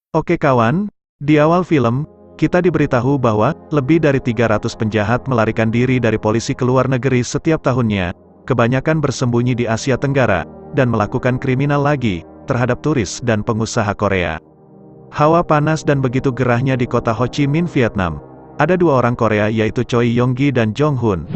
Oke kawan, di awal film, kita diberitahu bahwa lebih dari 300 penjahat melarikan diri dari polisi ke luar negeri setiap tahunnya, kebanyakan bersembunyi di Asia Tenggara, dan melakukan kriminal lagi, terhadap turis dan pengusaha Korea. Hawa panas dan begitu gerahnya di kota Ho Chi Minh, Vietnam. Ada dua orang Korea yaitu Choi Yong-gi dan Jong Hoon.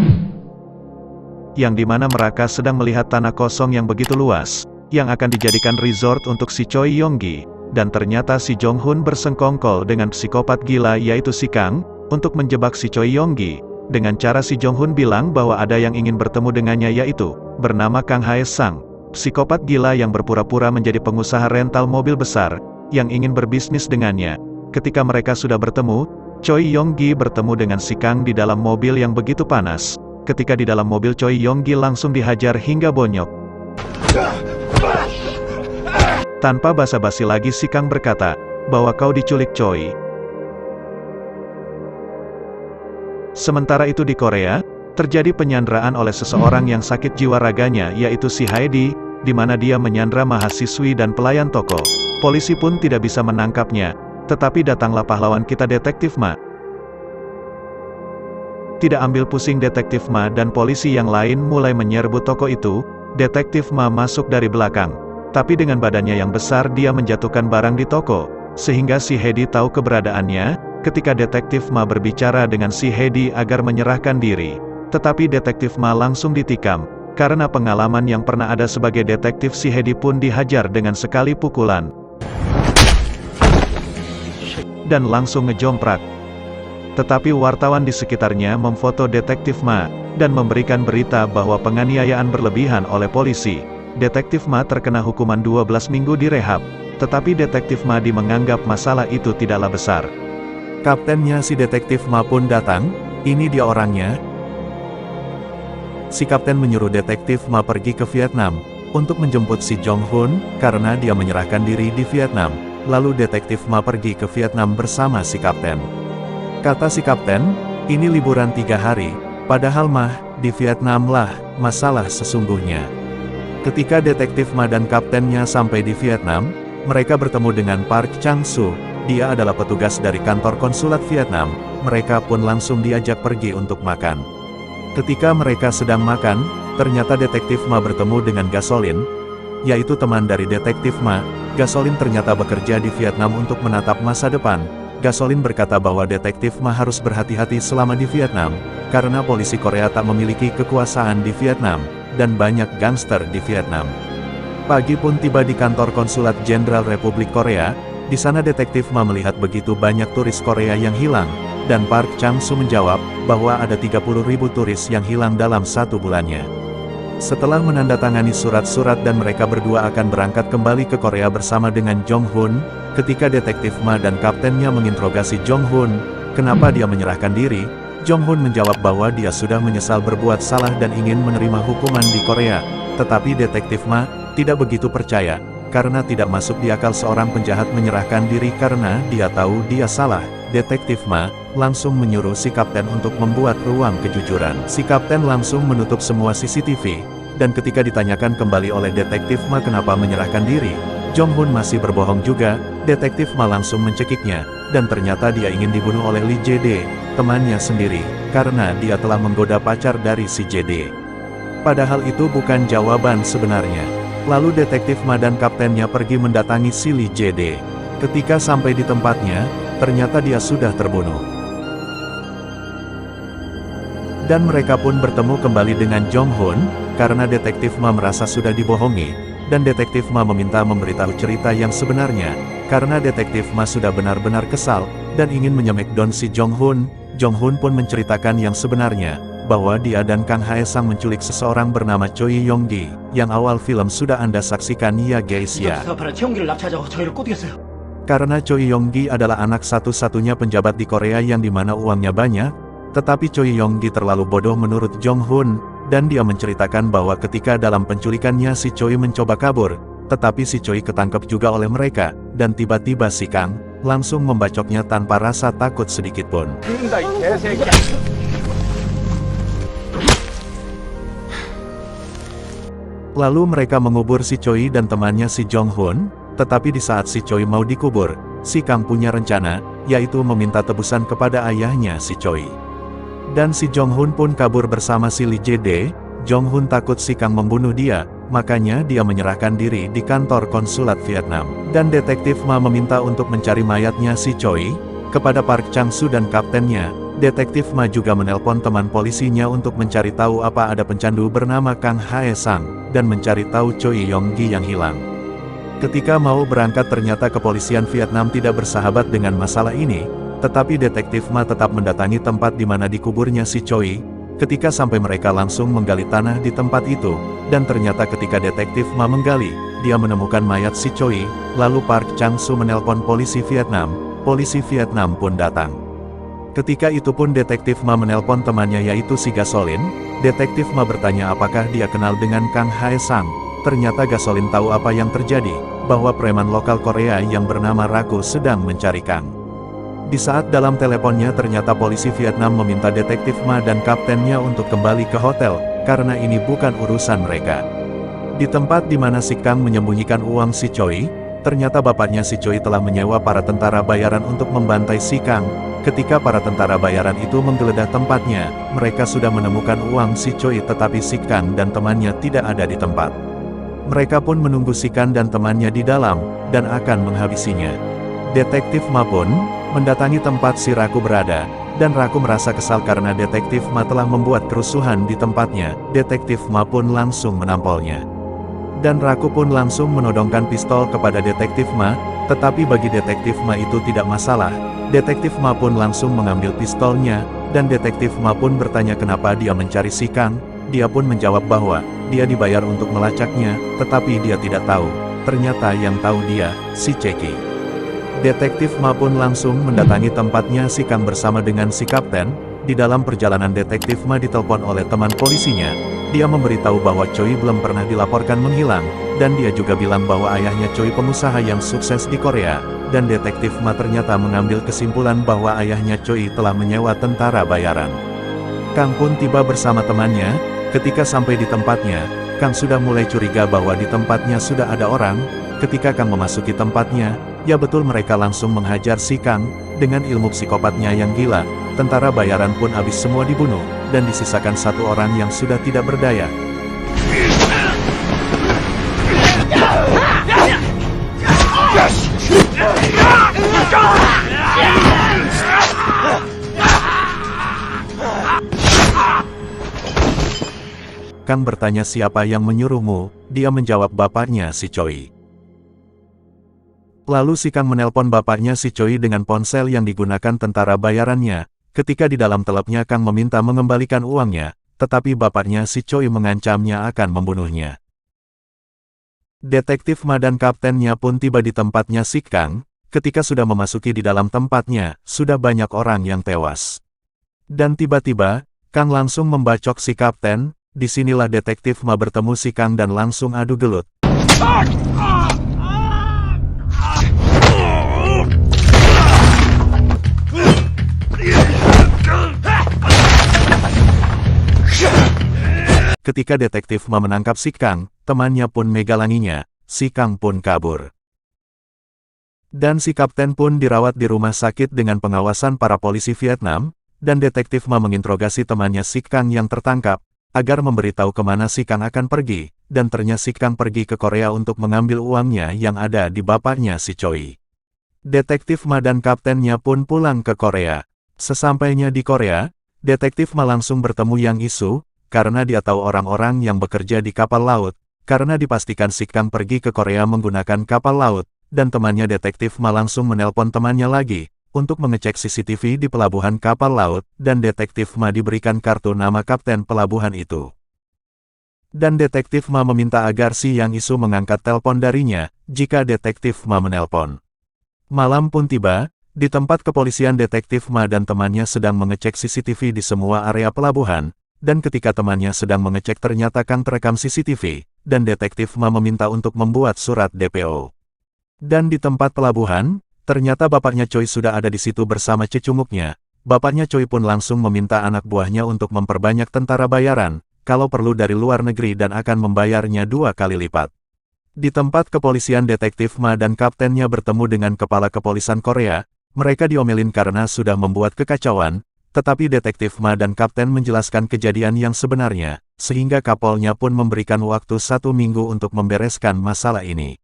Yang dimana mereka sedang melihat tanah kosong yang begitu luas, yang akan dijadikan resort untuk si Choi Yong-gi. Dan ternyata si Jong Hoon bersengkongkol dengan psikopat gila yaitu si Kang, untuk menjebak si Choi Yong-gi. Dengan cara si Jong Hoon bilang bahwa ada yang ingin bertemu dengannya yaitu, bernama Kang Hae Sang. Psikopat gila yang berpura-pura menjadi pengusaha rental mobil besar, yang ingin berbisnis dengannya. Ketika mereka sudah bertemu, Choi Yong-gi bertemu dengan si Kang di dalam mobil yang begitu panas. Ketika di dalam mobil Choi Yong-gi langsung dihajar hingga bonyok. Tanpa basa-basi lagi si Kang berkata, bahwa kau diculik Choi. Sementara itu di Korea, terjadi penyanderaan oleh seseorang yang sakit jiwa raganya yaitu si Heidi, di mana dia menyandra mahasiswi dan pelayan toko. Polisi pun tidak bisa menangkapnya, tetapi datanglah pahlawan kita Detektif Ma. Tidak ambil pusing Detektif Ma dan polisi yang lain mulai menyerbu toko itu. Detektif Ma masuk dari belakang. Tapi dengan badannya yang besar dia menjatuhkan barang di toko, sehingga si Heidi tahu keberadaannya. Ketika Detektif Ma berbicara dengan si Heidi agar menyerahkan diri, tetapi Detektif Ma langsung ditikam. Karena pengalaman yang pernah ada sebagai detektif, si Heidi pun dihajar dengan sekali pukulan. Dan langsung ngejomprak. Tetapi wartawan di sekitarnya memfoto Detektif Ma, dan memberikan berita bahwa penganiayaan berlebihan oleh polisi. Detektif Ma terkena hukuman 12 minggu direhab, tetapi Detektif Ma menganggap masalah itu tidaklah besar. Kaptennya si Detektif Ma pun datang, ini dia orangnya. Si kapten menyuruh Detektif Ma pergi ke Vietnam, untuk menjemput si Jong Hoon, karena dia menyerahkan diri di Vietnam. Lalu Detektif Ma pergi ke Vietnam bersama si kapten. Kata si kapten, ini liburan 3 hari, padahal mah, di Vietnam lah, masalah sesungguhnya. Ketika Detektif Ma dan kaptennya sampai di Vietnam, mereka bertemu dengan Park Chang-soo. Dia adalah petugas dari kantor konsulat Vietnam. Mereka pun langsung diajak pergi untuk makan. Ketika mereka sedang makan, ternyata Detektif Ma bertemu dengan Gasolin, yaitu teman dari Detektif Ma. Gasolin ternyata bekerja di Vietnam untuk menatap masa depan. Gasolin berkata bahwa Detektif Ma harus berhati-hati selama di Vietnam, karena polisi Korea tak memiliki kekuasaan di Vietnam, dan banyak gangster di Vietnam. Pagi pun tiba di kantor konsulat Jenderal Republik Korea. Di sana Detektif Ma melihat begitu banyak turis Korea yang hilang, dan Park Chang-soo menjawab bahwa ada 30.000 turis yang hilang dalam 1 bulannya. Setelah menandatangani surat-surat dan mereka berdua akan berangkat kembali ke Korea bersama dengan Jong Hoon, ketika Detektif Ma dan kaptennya menginterogasi Jong Hoon, kenapa dia menyerahkan diri, Jong Hoon menjawab bahwa dia sudah menyesal berbuat salah dan ingin menerima hukuman di Korea. Tetapi Detektif Ma tidak begitu percaya, karena tidak masuk di akal seorang penjahat menyerahkan diri karena dia tahu dia salah. Detektif Ma langsung menyuruh si kapten untuk membuat ruang kejujuran. Si kapten langsung menutup semua CCTV, dan ketika ditanyakan kembali oleh Detektif Ma kenapa menyerahkan diri, Jong Hoon masih berbohong juga. Detektif Ma langsung mencekiknya, dan ternyata dia ingin dibunuh oleh Lee JD, temannya sendiri, karena dia telah menggoda pacar dari si JD. Padahal itu bukan jawaban sebenarnya. Lalu Detektif Ma dan kaptennya pergi mendatangi si Lee JD. Ketika sampai di tempatnya, ternyata dia sudah terbunuh. Dan mereka pun bertemu kembali dengan Jong Hoon, karena Detektif Ma merasa sudah dibohongi. Dan Detektif Ma meminta memberitahu cerita yang sebenarnya, karena Detektif Ma sudah benar-benar kesal, dan ingin menyemek Don si Jong Hoon. Jong Hoon pun menceritakan yang sebenarnya, bahwa dia dan Kang Hae Sang menculik seseorang bernama Choi Yong-gi, yang awal film sudah Anda saksikan ya guys ya. Karena Choi Yong-gi adalah anak satu-satunya penjabat di Korea yang dimana uangnya banyak, tetapi Choi Yong-gi terlalu bodoh menurut Jong Hoon, dan dia menceritakan bahwa ketika dalam penculikannya si Choi mencoba kabur, tetapi si Choi ketangkep juga oleh mereka, dan tiba-tiba si Kang langsung membacoknya tanpa rasa takut sedikitpun. Lalu mereka mengubur si Choi dan temannya si Jong Hoon, tetapi di saat si Choi mau dikubur, si Kang punya rencana, yaitu meminta tebusan kepada ayahnya si Choi. Dan si Jong Hun pun kabur bersama si Lee Jae-dae. Jong Hun takut si Kang membunuh dia, makanya dia menyerahkan diri di kantor konsulat Vietnam. Dan detektif Ma meminta untuk mencari mayatnya si Choi. Kepada Park Chang-soo dan kaptennya, detektif Ma juga menelpon teman polisinya untuk mencari tahu apa ada pencandu bernama Kang Hae-sang, dan mencari tahu Choi Yong-gi yang hilang. Ketika mau berangkat ternyata kepolisian Vietnam tidak bersahabat dengan masalah ini, tetapi detektif Ma tetap mendatangi tempat di mana dikuburnya si Choi. Ketika sampai mereka langsung menggali tanah di tempat itu, dan ternyata ketika detektif Ma menggali, dia menemukan mayat si Choi, lalu Park Chang-soo menelpon polisi Vietnam pun datang. Ketika itu pun detektif Ma menelpon temannya yaitu si Gasolin. Detektif Ma bertanya apakah dia kenal dengan Kang Hae-sang. Ternyata Gasolin tahu apa yang terjadi, bahwa preman lokal Korea yang bernama Raku sedang mencari Kang. Di saat dalam teleponnya ternyata polisi Vietnam meminta detektif Ma dan kaptennya untuk kembali ke hotel, karena ini bukan urusan mereka. Di tempat di mana si Kang menyembunyikan uang si Choi, ternyata bapaknya si Choi telah menyewa para tentara bayaran untuk membantai si Kang. Ketika para tentara bayaran itu menggeledah tempatnya, mereka sudah menemukan uang si Choi tetapi si Kang dan temannya tidak ada di tempat. Mereka pun menunggu si Kang dan temannya di dalam, dan akan menghabisinya. Detektif Ma pun mendatangi tempat si Raku berada, dan Raku merasa kesal karena detektif Ma telah membuat kerusuhan di tempatnya. Detektif Ma pun langsung menampolnya. Dan Raku pun langsung menodongkan pistol kepada detektif Ma, tetapi bagi detektif Ma itu tidak masalah. Detektif Ma pun langsung mengambil pistolnya, dan detektif Ma pun bertanya kenapa dia mencari si Kang. Dia pun menjawab bahwa dia dibayar untuk melacaknya, tetapi dia tidak tahu. Ternyata yang tahu dia, si Ceki. Detektif Ma pun langsung mendatangi tempatnya si Kang bersama dengan si kapten. Di dalam perjalanan detektif Ma ditelepon oleh teman polisinya. Dia memberitahu bahwa Choi belum pernah dilaporkan menghilang, dan dia juga bilang bahwa ayahnya Choi pengusaha yang sukses di Korea. Dan detektif Ma ternyata mengambil kesimpulan bahwa ayahnya Choi telah menyewa tentara bayaran. Kang pun tiba bersama temannya. Ketika sampai di tempatnya, Kang sudah mulai curiga bahwa di tempatnya sudah ada orang. Ketika Kang memasuki tempatnya, ya betul mereka langsung menghajar si Kang. Dengan ilmu psikopatnya yang gila, tentara bayaran pun habis semua dibunuh, dan disisakan satu orang yang sudah tidak berdaya. Kang bertanya siapa yang menyuruhmu, dia menjawab bapaknya si Choi. Lalu si Kang menelpon bapaknya si Choi dengan ponsel yang digunakan tentara bayarannya. Ketika di dalam telepnya Kang meminta mengembalikan uangnya, tetapi bapaknya si Choi mengancamnya akan membunuhnya. Detektif Ma dan kaptennya pun tiba di tempatnya si Kang. Ketika sudah memasuki di dalam tempatnya, sudah banyak orang yang tewas. Dan tiba-tiba, Kang langsung membacok si kapten. Disinilah detektif Ma bertemu si Kang dan langsung adu gelut. Ketika detektif Ma menangkap si Kang, temannya pun megalanginya, si Kang pun kabur. Dan si kapten pun dirawat di rumah sakit dengan pengawasan para polisi Vietnam, dan detektif Ma menginterogasi temannya si Kang yang tertangkap, agar memberitahu kemana si Kang akan pergi, dan ternyata si Kang pergi ke Korea untuk mengambil uangnya yang ada di bapaknya si Choi. Detektif Ma dan kaptennya pun pulang ke Korea. Sesampainya di Korea, detektif Ma langsung bertemu Yang Isu, karena dia tahu orang-orang yang bekerja di kapal laut, karena dipastikan si Kang pergi ke Korea menggunakan kapal laut, dan temannya detektif Ma langsung menelpon temannya lagi, untuk mengecek CCTV di pelabuhan kapal laut, dan detektif Ma diberikan kartu nama kapten pelabuhan itu. Dan detektif Ma meminta agar si Yang Isu mengangkat telepon darinya, jika detektif Ma menelpon. Malam pun tiba, di tempat kepolisian detektif Ma dan temannya sedang mengecek CCTV di semua area pelabuhan, dan ketika temannya sedang mengecek ternyata Kang terekam CCTV, dan detektif Ma meminta untuk membuat surat DPO. Dan di tempat pelabuhan, ternyata bapaknya Choi sudah ada di situ bersama cecunguknya. Bapaknya Choi pun langsung meminta anak buahnya untuk memperbanyak tentara bayaran, kalau perlu dari luar negeri dan akan membayarnya 2 kali lipat. Di tempat kepolisian Detektif Ma dan kaptennya bertemu dengan kepala kepolisian Korea, mereka diomelin karena sudah membuat kekacauan, tetapi Detektif Ma dan kapten menjelaskan kejadian yang sebenarnya, sehingga kapolnya pun memberikan waktu 1 minggu untuk membereskan masalah ini.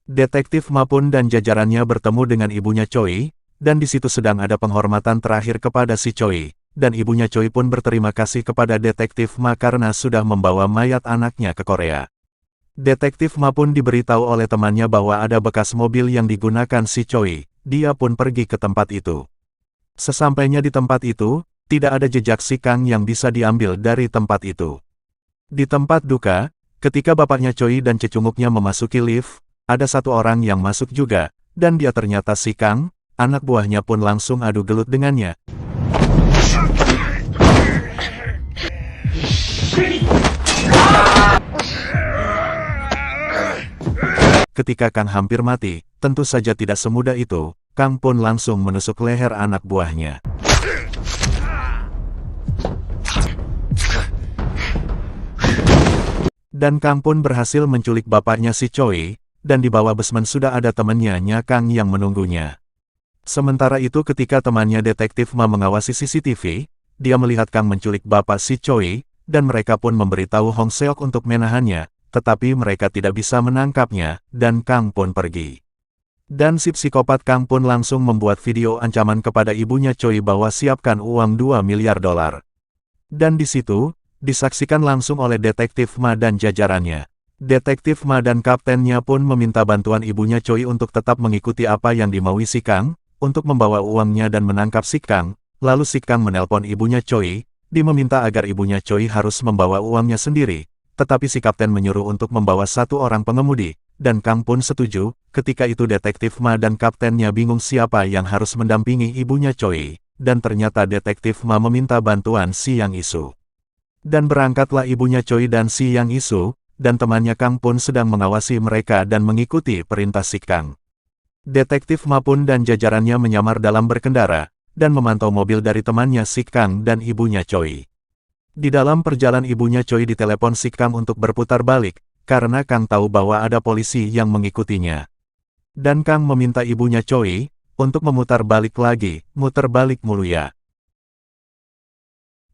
Detektif Ma pun dan jajarannya bertemu dengan ibunya Choi, dan di situ sedang ada penghormatan terakhir kepada si Choi, dan ibunya Choi pun berterima kasih kepada Detektif Ma karena sudah membawa mayat anaknya ke Korea. Detektif Ma pun diberitahu oleh temannya bahwa ada bekas mobil yang digunakan si Choi, dia pun pergi ke tempat itu. Sesampainya di tempat itu, tidak ada jejak si Kang yang bisa diambil dari tempat itu. Di tempat duka, ketika bapaknya Choi dan cecunguknya memasuki lift, ada satu orang yang masuk juga, dan dia ternyata si Kang, anak buahnya pun langsung adu gelut dengannya. Ketika Kang hampir mati, tentu saja tidak semudah itu, Kang pun langsung menusuk leher anak buahnya. Dan Kang pun berhasil menculik bapaknya si Choi, dan di bawah basement sudah ada temannya Kang yang menunggunya. Sementara itu ketika temannya Detektif Ma mengawasi CCTV, dia melihat Kang menculik bapak si Choi, dan mereka pun memberitahu Hong Seok untuk menahannya, tetapi mereka tidak bisa menangkapnya, dan Kang pun pergi. Dan si psikopat Kang pun langsung membuat video ancaman kepada ibunya Choi bahwa siapkan uang $2 miliar. Dan di situ, disaksikan langsung oleh Detektif Ma dan jajarannya. Detektif Ma dan kaptennya pun meminta bantuan ibunya Choi untuk tetap mengikuti apa yang dimaui si Kang, untuk membawa uangnya dan menangkap si Kang, lalu si Kang menelpon ibunya Choi, meminta agar ibunya Choi harus membawa uangnya sendiri, tetapi si kapten menyuruh untuk membawa satu orang pengemudi, dan Kang pun setuju. Ketika itu Detektif Ma dan kaptennya bingung siapa yang harus mendampingi ibunya Choi, dan ternyata Detektif Ma meminta bantuan si Yang Isu. Dan berangkatlah ibunya Choi dan si Yang Isu, dan temannya Kang pun sedang mengawasi mereka dan mengikuti perintah si Kang. Detektif Ma pun dan jajarannya menyamar dalam berkendara, dan memantau mobil dari temannya si Kang dan ibunya Choi. Di dalam perjalanan ibunya Choi ditelepon si Kang untuk berputar balik, karena Kang tahu bahwa ada polisi yang mengikutinya. Dan Kang meminta ibunya Choi, untuk memutar balik lagi, muter balik mulu ya.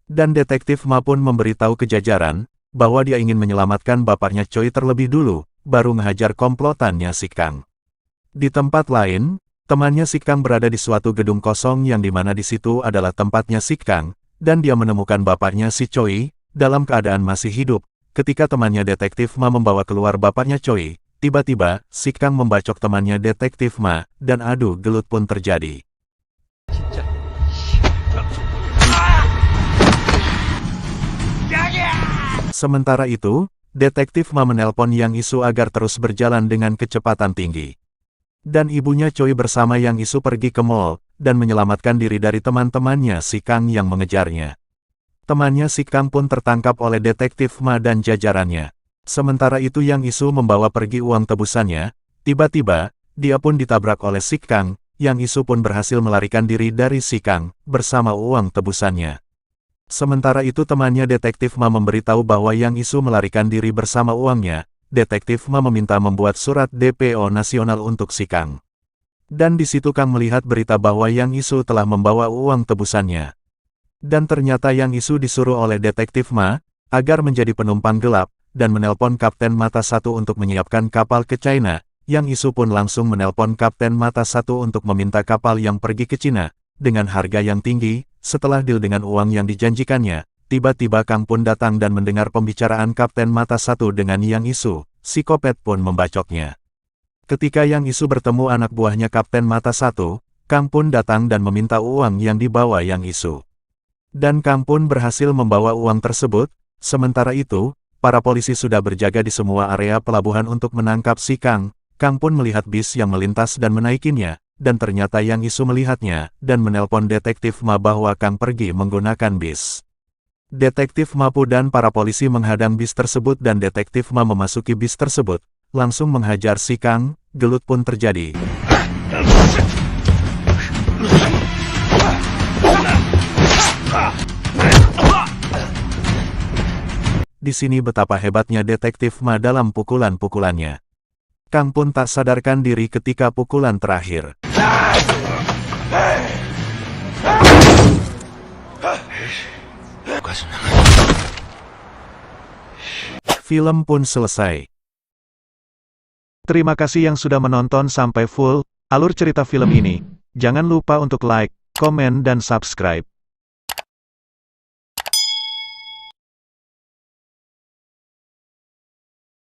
Dan Detektif Ma pun memberitahu ke jajaran, bahwa dia ingin menyelamatkan bapaknya Choi terlebih dulu, baru ngehajar komplotannya si Kang. Di tempat lain, temannya si Kang berada di suatu gedung kosong yang dimana di situ adalah tempatnya si Kang, dan dia menemukan bapaknya si Choi, dalam keadaan masih hidup. Ketika temannya Detektif Ma membawa keluar bapaknya Choi, tiba-tiba, si Kang membacok temannya Detektif Ma, dan adu gelut pun terjadi. Sementara itu, Detektif Ma menelpon Yang Isu agar terus berjalan dengan kecepatan tinggi. Dan ibunya Choi bersama Yang Isu pergi ke mall, dan menyelamatkan diri dari teman-temannya si Kang yang mengejarnya. Temannya si Kang pun tertangkap oleh Detektif Ma dan jajarannya. Sementara itu Yang Isu membawa pergi uang tebusannya, tiba-tiba, dia pun ditabrak oleh si Kang, Yang Isu pun berhasil melarikan diri dari si Kang, bersama uang tebusannya. Sementara itu temannya Detektif Ma memberitahu bahwa Yang Isu melarikan diri bersama uangnya. Detektif Ma meminta membuat surat DPO nasional untuk si Kang. Dan di situ Kang melihat berita bahwa Yang Isu telah membawa uang tebusannya. Dan ternyata Yang Isu disuruh oleh Detektif Ma, agar menjadi penumpang gelap, dan menelpon Kapten Mata Satu untuk menyiapkan kapal ke China. Yang Isu pun langsung menelpon Kapten Mata Satu untuk meminta kapal yang pergi ke China, dengan harga yang tinggi. Setelah deal dengan uang yang dijanjikannya, tiba-tiba Kang pun datang dan mendengar pembicaraan Kapten Mata Satu dengan Yang Isu, si Kopet pun membacoknya. Ketika Yang Isu bertemu anak buahnya Kapten Mata Satu, Kang pun datang dan meminta uang yang dibawa Yang Isu. Dan Kang pun berhasil membawa uang tersebut. Sementara itu, para polisi sudah berjaga di semua area pelabuhan untuk menangkap si Kang. Kang pun melihat bis yang melintas dan menaikinya. Dan ternyata Yang Isu melihatnya, dan menelpon Detektif Ma bahwa Kang pergi menggunakan bis. Detektif Ma dan para polisi menghadang bis tersebut dan Detektif Ma memasuki bis tersebut, langsung menghajar si Kang, gelut pun terjadi. Di sini betapa hebatnya Detektif Ma dalam pukulan-pukulannya. Kang pun tak sadarkan diri ketika pukulan terakhir. Film pun selesai. Terima kasih yang sudah menonton sampai full alur cerita film ini. Jangan lupa untuk like, komen dan subscribe.